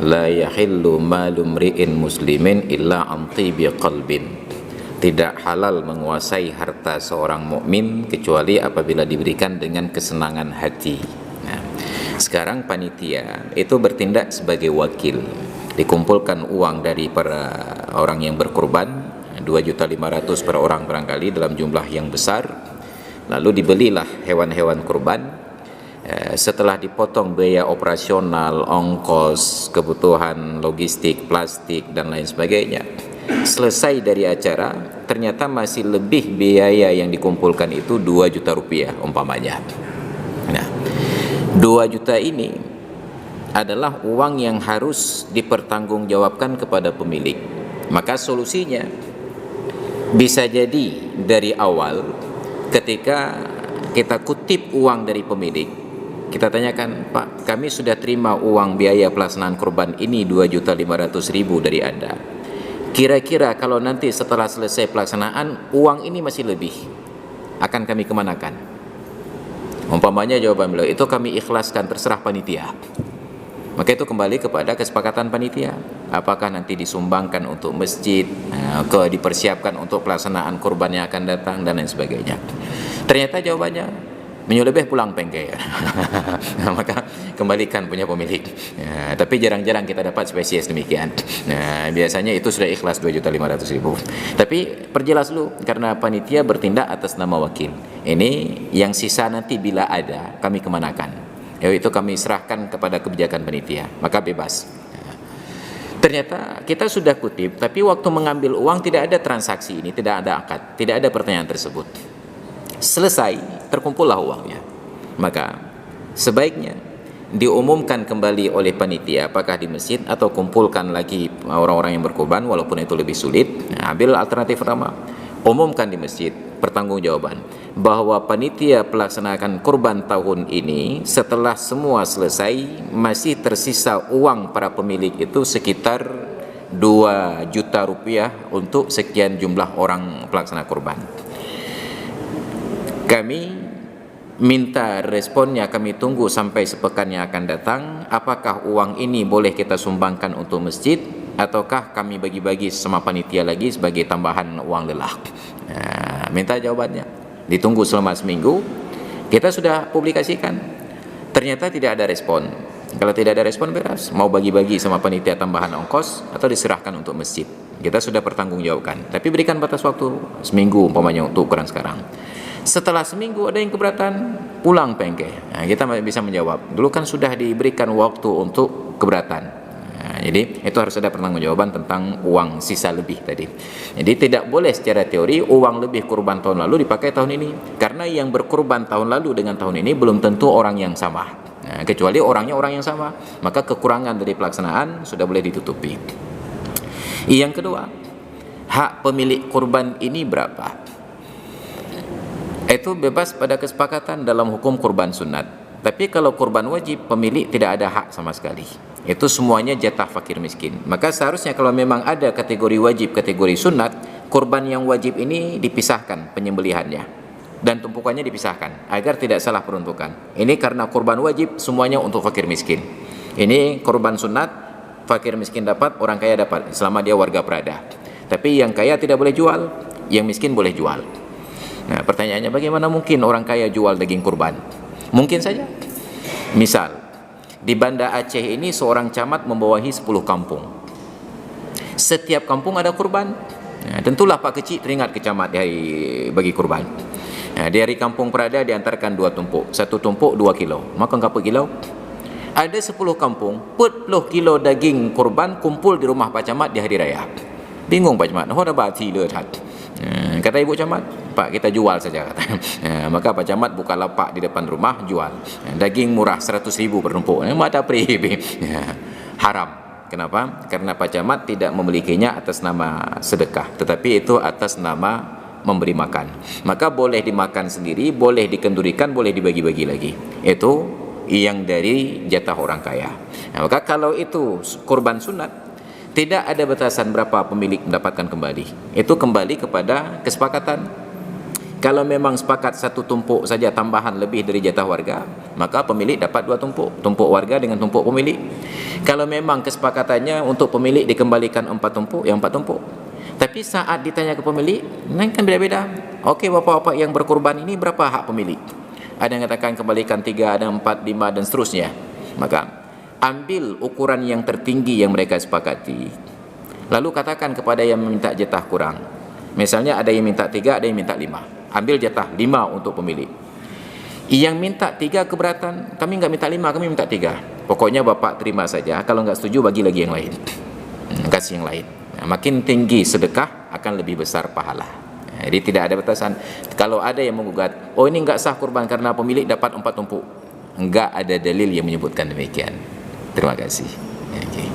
la yahillu malu mri'in muslimin illa an tibi qalbin. Tidak halal menguasai harta seorang mukmin kecuali apabila diberikan dengan kesenangan hati. Nah, sekarang panitia itu bertindak sebagai wakil. Dikumpulkan uang dari para orang yang berkurban, 2.500.000 per orang barangkali dalam jumlah yang besar. Lalu dibelilah hewan-hewan kurban. Setelah dipotong biaya operasional, ongkos, kebutuhan logistik, plastik dan lain sebagainya, selesai dari acara ternyata masih lebih biaya yang dikumpulkan itu 2 juta rupiah umpamanya. Nah, 2 juta ini adalah uang yang harus dipertanggungjawabkan kepada pemilik. Maka solusinya bisa jadi dari awal ketika kita kutip uang dari pemilik, kita tanyakan, Pak, kami sudah terima uang biaya pelaksanaan kurban ini 2.500.000 dari Anda. Kira-kira kalau nanti setelah selesai pelaksanaan uang ini masih lebih, akan kami kemanakan? Umpamanya jawaban beliau, itu kami ikhlaskan, terserah panitia. Maka itu kembali kepada kesepakatan panitia. Apakah nanti disumbangkan untuk masjid, dipersiapkan untuk pelaksanaan kurban yang akan datang dan lain sebagainya. Ternyata jawabannya menyelebih pulang pengke. Maka kembalikan punya pemilik. Tapi jarang-jarang kita dapat spesies demikian. Biasanya itu sudah ikhlas 2.500.000. Tapi perjelas dulu, karena panitia bertindak atas nama wakil. Ini yang sisa nanti bila ada kami kemanakan. Yaitu kami serahkan kepada kebijakan panitia. Maka bebas. Ternyata kita sudah kutip, tapi waktu mengambil uang tidak ada transaksi ini, tidak ada akad, tidak ada pertanyaan tersebut. Selesai, terkumpullah uangnya. Maka sebaiknya diumumkan kembali oleh panitia, apakah di masjid atau kumpulkan lagi orang-orang yang berkorban, walaupun itu lebih sulit. Ambil alternatif pertama, umumkan di masjid, pertanggungjawaban bahwa panitia pelaksanakan kurban tahun ini setelah semua selesai masih tersisa uang para pemilik itu sekitar 2 juta rupiah untuk sekian jumlah orang pelaksana kurban. Kami minta responnya, kami tunggu sampai sepekan yang akan datang. Apakah uang ini boleh kita sumbangkan untuk masjid, ataukah kami bagi-bagi sama panitia lagi sebagai tambahan uang lelah? Minta jawabannya. Ditunggu selama seminggu. Kita sudah publikasikan. Ternyata tidak ada respon. Kalau tidak ada respon, beres. Mau bagi-bagi sama panitia tambahan ongkos atau diserahkan untuk masjid. Kita sudah pertanggungjawabkan. Tapi berikan batas waktu seminggu umpamanya untuk ukuran sekarang. Setelah seminggu ada yang keberatan, pulang pengke. Kita bisa menjawab. Dulu kan sudah diberikan waktu untuk keberatan. Jadi itu harus ada pertanggungjawaban tentang uang sisa lebih tadi. Jadi tidak boleh secara teori uang lebih kurban tahun lalu dipakai tahun ini, karena yang berkurban tahun lalu dengan tahun ini belum tentu orang yang sama. Kecuali orangnya orang yang sama, maka kekurangan dari pelaksanaan sudah boleh ditutupi. Yang kedua, hak pemilik kurban ini berapa? Itu bebas pada kesepakatan dalam hukum kurban sunat. Tapi kalau kurban wajib, pemilik tidak ada hak sama sekali. Itu semuanya jatah fakir miskin. Maka seharusnya kalau memang ada kategori wajib, kategori sunat, kurban yang wajib ini dipisahkan penyembelihannya dan tumpukannya dipisahkan agar tidak salah peruntukan. Ini karena kurban wajib semuanya untuk fakir miskin. Ini kurban sunat, fakir miskin dapat, orang kaya dapat selama dia warga perada. Tapi yang kaya tidak boleh jual, yang miskin boleh jual. Nah, pertanyaannya, bagaimana mungkin orang kaya jual daging kurban? Mungkin saja. Misal, di Banda Aceh ini seorang camat membawahi 10 kampung. Setiap kampung ada kurban. Nah, tentulah Pak Kecik teringat ke camat di hari bagi kurban. Nah, di hari kampung Perada diantarkan 2 tumpuk. 1 tumpuk 2 kilo. Maka berapa kilo? Ada 10 kampung, 40 kilo daging kurban kumpul di rumah Pak Camat di hari raya. Bingung Pak Camat, "Ho dah bati le tat." Kata Ibu Camat, "Pak, kita jual saja," kata. Maka Pak Camat buka lapak di depan rumah, jual. Daging murah 100.000 per tumpuk. Mata pribi. Haram. Kenapa? Karena Pak Camat tidak memilikinya atas nama sedekah, tetapi itu atas nama memberi makan. Maka boleh dimakan sendiri, boleh dikendurikan, boleh dibagi-bagi lagi. Itu yang dari jatah orang kaya. Nah, maka kalau itu kurban sunat, tidak ada batasan berapa pemilik mendapatkan kembali. Itu kembali kepada kesepakatan. Kalau memang sepakat satu tumpuk saja tambahan lebih dari jatah warga, maka pemilik dapat 2 tumpuk, tumpuk warga dengan tumpuk pemilik. Kalau memang kesepakatannya untuk pemilik dikembalikan 4 tumpuk, yang 4 tumpuk. Tapi saat ditanya ke pemilik, ini kan beda-beda. Okey, bapak-bapak yang berkorban ini berapa hak pemilik? Ada yang katakan kembalikan 3, ada 4, 5 dan seterusnya. Maka ambil ukuran yang tertinggi yang mereka sepakati, lalu katakan kepada yang meminta jatah kurang. Misalnya ada yang minta 3, ada yang minta 5. Ambil jatah 5 untuk pemilik. Yang minta 3 keberatan, kami enggak minta 5, kami minta 3. Pokoknya bapak terima saja, kalau enggak setuju bagi lagi yang lain. Kasih yang lain. Makin tinggi sedekah akan lebih besar pahala. Jadi tidak ada batasan. Kalau ada yang menggugat, oh ini enggak sah kurban karena pemilik dapat 4 tumpuk. Enggak ada dalil yang menyebutkan demikian. Terima kasih. Okay.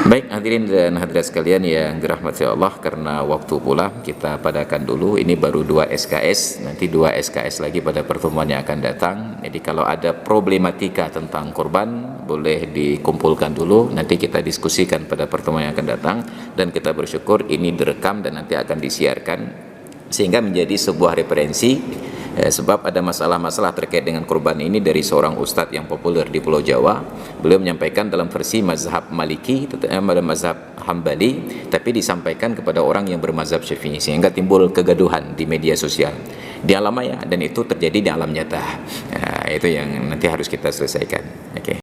Baik hadirin dan hadirat sekalian yang dirahmati Allah, karena waktu pula kita padakan dulu. Ini baru 2 SKS, nanti 2 SKS lagi pada pertemuan yang akan datang. Jadi kalau ada problematika tentang kurban boleh dikumpulkan dulu, nanti kita diskusikan pada pertemuan yang akan datang. Dan kita bersyukur ini direkam dan nanti akan disiarkan sehingga menjadi sebuah referensi. Sebab ada masalah-masalah terkait dengan kurban ini dari seorang ustadz yang populer di Pulau Jawa. Beliau menyampaikan dalam versi mazhab Maliki, mazhab Hambali, tapi disampaikan kepada orang yang bermazhab Syafi'i, sehingga timbul kegaduhan di media sosial, di alam maya, dan itu terjadi di alam nyata. Itu yang nanti harus kita selesaikan. Oke.